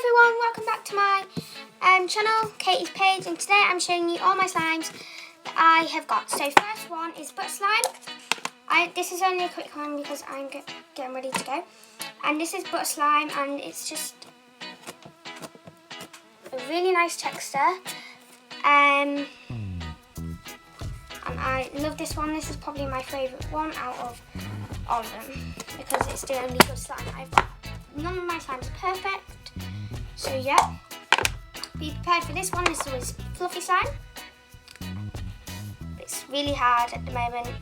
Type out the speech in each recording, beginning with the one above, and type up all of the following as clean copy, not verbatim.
everyone, welcome back to my channel, Katie's page, and today I'm showing you all my slimes that I have got. So first one is butter slime. This is only a quick one because I'm getting ready to go. And this is butter slime, and it's just a really nice texture. And I love this one. This is probably my favourite one out of all of them because it's the only good slime that I've got. None of my slimes are perfect, so yeah, be prepared for this one. This was fluffy slime. It's really hard at the moment,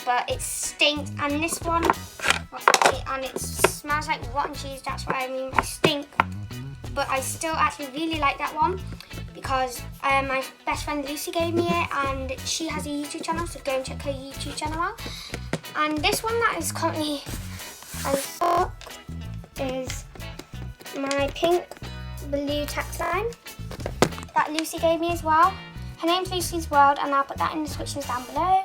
but it stinks. And this one, and it smells like rotten cheese. That's what I mean by stink. But I still actually really like that one because my best friend Lucy gave me it, and she has a YouTube channel, so go and check her YouTube channel out. And this one that is currently is my pink blue tack slime that Lucy gave me as well. Her name's Lucy's World, and I'll put that in the description down below.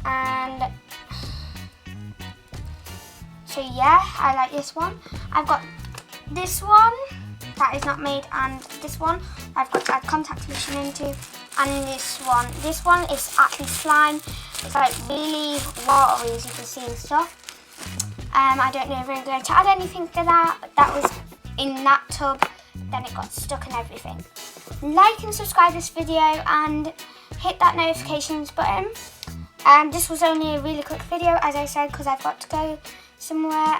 And so yeah, I like this one. I've got this one that is not made, and this one I've got to add contact solution into, and this one. This one is actually slime. It's like really watery, as you can see and stuff. I don't know if I'm going to add anything to that, but that was in that tub, then it got stuck and everything. Like and subscribe this video and hit that notifications button. This was only a really quick video, as I said, because I've got to go somewhere.